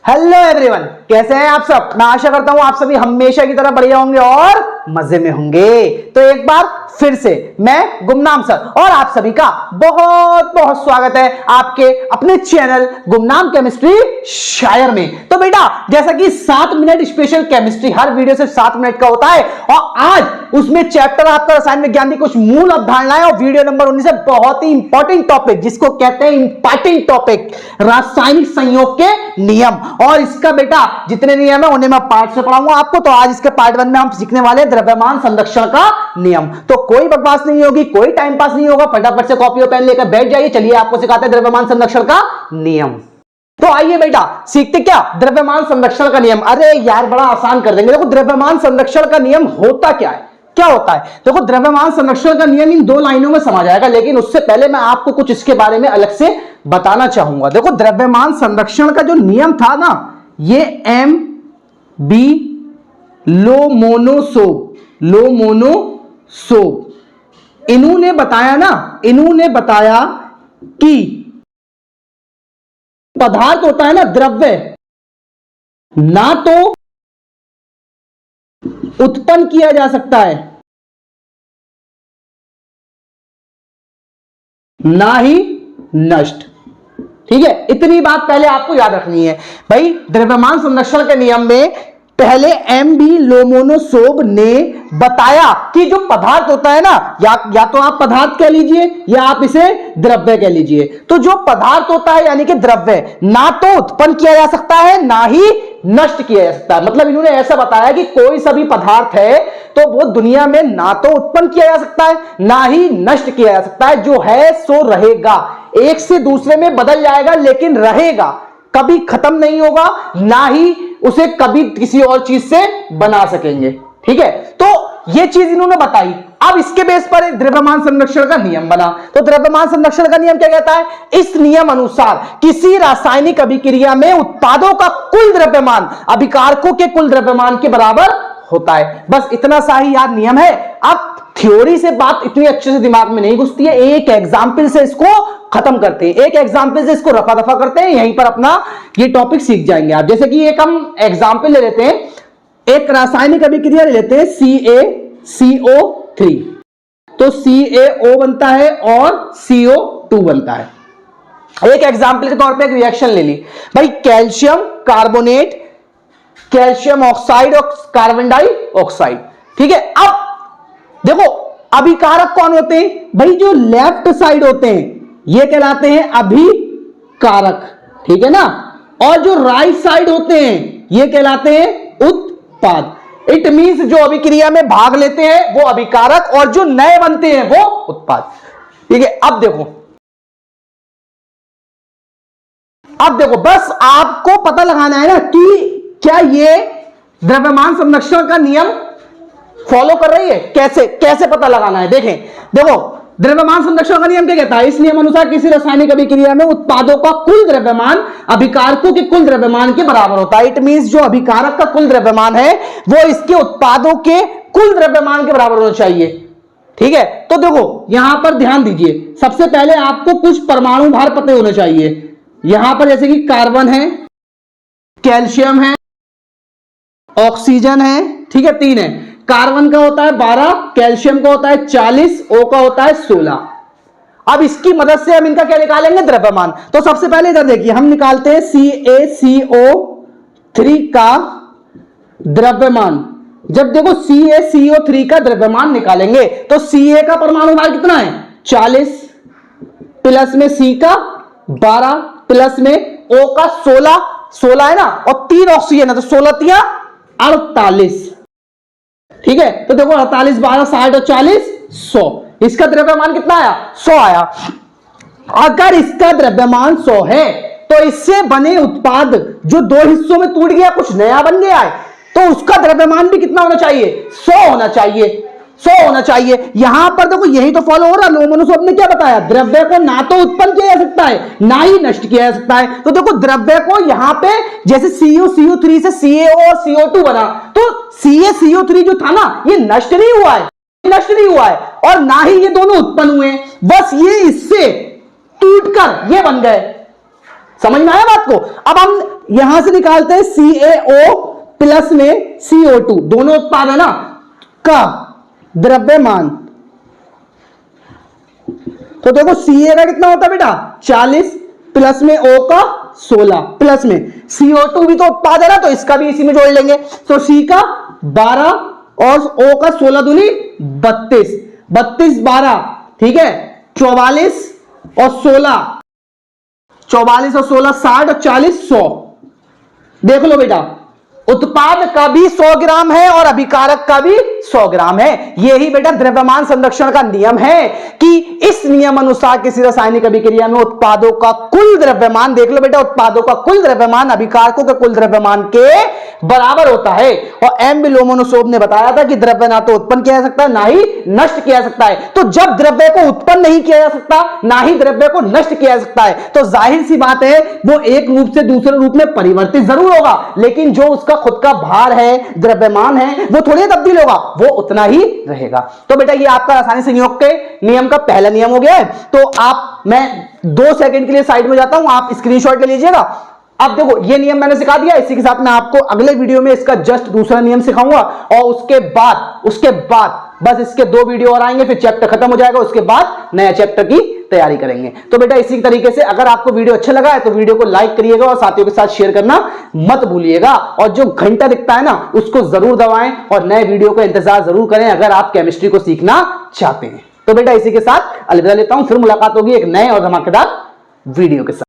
Hello everyone, कैसे हैं आप सब। मैं आशा करता हूं आप सभी हमेशा की तरह बढ़िया होंगे और मजे में होंगे। तो एक बार फिर से मैं गुमनाम सर और आप सभी का बहुत बहुत स्वागत है आपके अपने चैनल गुमनाम केमिस्ट्री शायर में। तो बेटा, जैसा कि 7 मिनट स्पेशल केमिस्ट्री हर वीडियो से 7 मिनट का होता है और आज उसमें चैप्टर आपका रसायन विज्ञान की कुछ मूल अवधारणाएं और वीडियो नंबर 19 है बहुत ही इंपॉर्टेंट टॉपिक जिसको कहते हैं इंपॉर्टेंट टॉपिक, रासायनिक संयोग के नियम। और इसका बेटा जितने नियम है उन्हें मैं पार्ट से पढ़ाऊंगा आपको। तो आज इसके पार्ट 1 में हम सीखने वाले हैं द्रव्यमान संरक्षण का नियम। तो कोई बकवास नहीं होगी, कोई टाइम पास नहीं होगा, फटाफट से कॉपी और पेन लेकर बैठ जाइए। चलिए आपको सिखाते हैं द्रव्यमान संरक्षण का नियम। तो आइए बेटा सीखते क्या द्रव्यमान संरक्षण का नियम। अरे यार बड़ा आसान कर देंगे। देखो द्रव्यमान संरक्षण का नियम होता क्या है, क्या होता है। देखो द्रव्यमान संरक्षण का नियम इन 2 लाइनों में समा जाएगा, लेकिन उससे पहले मैं आपको कुछ इसके बारे में अलग से बताना चाहूंगा। देखो द्रव्यमान संरक्षण का जो नियम था ना, ये एम बी लोमोनोसोब इन्होंने बताया ना, इन्होंने बताया कि पदार्थ होता है ना द्रव्य, ना तो उत्पन्न किया जा सकता है ना ही नष्ट। ठीक है, इतनी बात पहले आपको याद रखनी है भाई। द्रव्यमान संरक्षण के नियम में पहले एम बी लोमोनोसोब ने बताया कि जो पदार्थ होता है ना, या तो आप पदार्थ कह लीजिए या आप इसे द्रव्य कह लीजिए। तो जो पदार्थ होता है यानी कि द्रव्य, ना तो उत्पन्न किया जा सकता है ना ही नष्ट किया जा सकता है। मतलब इन्होंने ऐसा बताया कि कोई सा भी पदार्थ है तो वो दुनिया में ना तो उत्पन्न किया जा सकता है ना ही नष्ट किया जा सकता है। जो है सो रहेगा, एक से दूसरे में बदल जाएगा लेकिन रहेगा, कभी खत्म नहीं होगा, ना ही उसे कभी किसी और चीज से बना सकेंगे। ठीक है, तो ये चीज इन्होंने बताई। अब इसके बेस पर एक द्रव्यमान संरक्षण का नियम बना। तो द्रव्यमान संरक्षण का नियम क्या कहता है, इस नियम अनुसार किसी रासायनिक अभिक्रिया में उत्पादों का कुल द्रव्यमान अभिकारकों के कुल द्रव्यमान के बराबर होता है। बस इतना सा ही यार नियम है। अब थ्योरी से बात इतनी अच्छे से दिमाग में नहीं घुसती है, एक एग्जाम्पल से इसको खत्म करते हैं, एक एग्जाम्पल से इसको रफा दफा करते हैं, यहीं पर अपना ये टॉपिक सीख जाएंगे आप। जैसे कि एक हम एग्जाम्पल ले लेते हैं, एक रासायनिक अभिक्रिया ले लेते हैं CaCO3। तो CaO बनता है और CO2 बनता है। एक एग्जाम्पल के तौर पे एक रिएक्शन ले ली भाई, कैल्शियम कार्बोनेट, कैल्शियम ऑक्साइड और कार्बन डाइऑक्साइड। ठीक है, अब देखो अभिकारक कौन होते हैं भाई, जो लेफ्ट साइड होते हैं ये कहलाते हैं अभिकारक। ठीक है ना, और जो राइट साइड होते हैं ये कहलाते हैं उत्पाद। इट मींस जो अभिक्रिया में भाग लेते हैं वो अभिकारक और जो नए बनते हैं वो उत्पाद। ठीक है, अब देखो बस आपको पता लगाना है ना कि क्या ये द्रव्यमान संरक्षण का नियम फॉलो कर रही है। कैसे पता लगाना है, देखें। देखो द्रव्यमान संरक्षण का नियम क्या कहता है, इस नियम अनुसार किसी रासायनिक अभिक्रिया में उत्पादों का कुल द्रव्यमान अभिकारकों के कुल द्रव्यमान के बराबर होता है। इट मींस जो अभिकारक का कुल द्रव्यमान है वो इसके उत्पादों के कुल द्रव्यमान के बराबर होना चाहिए। ठीक है, तो देखो यहां पर ध्यान दीजिए, सबसे पहले आपको कुछ परमाणु भार पते होने चाहिए। यहां पर जैसे कि कार्बन है, कैल्शियम है, ऑक्सीजन है। ठीक है, 3 है। कार्बन का होता है 12, कैल्शियम का होता है 40, O का होता है 16। अब इसकी मदद से हम इनका क्या निकालेंगे, द्रव्यमान। तो सबसे पहले इधर देखिए, हम निकालते हैं CaCO3 का द्रव्यमान। जब देखो CaCO3 का द्रव्यमान निकालेंगे तो Ca का परमाणु भार कितना है 40, प्लस में C का 12, प्लस में O का 16 है ना, और 3 ऑक्सीजन है तो 16 तिया 48। ठीक है, तो देखो 48, 12, 60 और 40 100। इसका द्रव्यमान कितना आया, 100 आया। अगर इसका द्रव्यमान 100 है तो इससे बने उत्पाद जो 2 हिस्सों में टूट गया कुछ नया बन गया है, तो उसका द्रव्यमान भी कितना होना चाहिए, 100 होना चाहिए। 100 होना चाहिए। यहां पर देखो यही तो फॉलो हो रहा। लोमोनोसोब ने क्या बताया, द्रव्य को ना तो उत्पन्न किया जा सकता है ना ही नष्ट किया जा सकता है। तो देखो द्रव्य को यहां पे जैसे CO3 से CaO और CO2 बना, तो CaCO3 जो था ना ये नष्ट नहीं हुआ है और ना ही ये दोनों उत्पन्न हुए, बस ये इससे टूटकर ये बन गए। समझ में आया बात को? अब हम यहां से निकालते हैं CaO प्लस में CO2, दोनों उत्पाद है ना, का द्रव्यमान। तो देखो Ca का कितना होता है बेटा 40 प्लस में O का 16 प्लस में CO2 भी तो उत्पाद है ना, तो इसका भी इसी में जोड़ लेंगे। तो C का 12 और O का 16 दूनी 32, 32 12 ठीक है 44 और 16 44 और 16 60 और 40 100। देख लो बेटा, उत्पाद का भी 100 ग्राम है और अभिकारक का भी 100 ग्राम है। यही बेटा द्रव्यमान संरक्षण का नियम है कि इस नियम अनुसार किसी रासायनिक अभिक्रिया में उत्पादों का कुल द्रव्यमान, देख लो बेटा, उत्पादों का कुल द्रव्यमान अभिकारकों के कुल द्रव्यमान के बराबर होता है। और एम लोमोनोसोब ने बताया था कि द्रव्य ना तो उत्पन्न किया जा सकता है ना ही नष्ट किया जा सकता है। तो जब द्रव्य को उत्पन्न नहीं किया जा सकता ना ही द्रव्य को नष्ट किया जा सकता है, तो जाहिर सी बात है वो एक रूप से दूसरे रूप में परिवर्तित जरूर होगा, लेकिन जो उसका खुद का भार है, द्रव्यमान है, वो थोड़ी तब्दील होगा, वो उतना ही रहेगा। तो बेटा ये आपका रासायनिक संयोग के नियम का पहला नियम हो गया है। तो मैं 2 सेकंड के लिए साइड में जाता हूं, आप स्क्रीनशॉट ले लीजिएगा। अब देखो ये नियम मैंने सिखा दिया, इसी के साथ मैं आपको अगले वीडियो में इसका जस्ट दूसरा नियम सिखाऊंगा, और उसके बाद बस इसके 2 वीडियो और आएंगे, फिर चैप्टर खत्म हो जाएगा, उसके बाद नया चैप्टर की तैयारी करेंगे। तो बेटा इसी तरीके से अगर आपको वीडियो अच्छा लगा है तो वीडियो को लाइक करिएगा और साथियों के साथ शेयर करना मत भूलिएगा, और जो घंटा दिखता है ना उसको जरूर दबाएं और नए वीडियो का इंतजार जरूर करें अगर आप केमिस्ट्री को सीखना चाहते हैं। तो बेटा इसी के साथ अलविदा लेता हूं, फिर मुलाकात होगी एक नए और धमाकेदार वीडियो के साथ।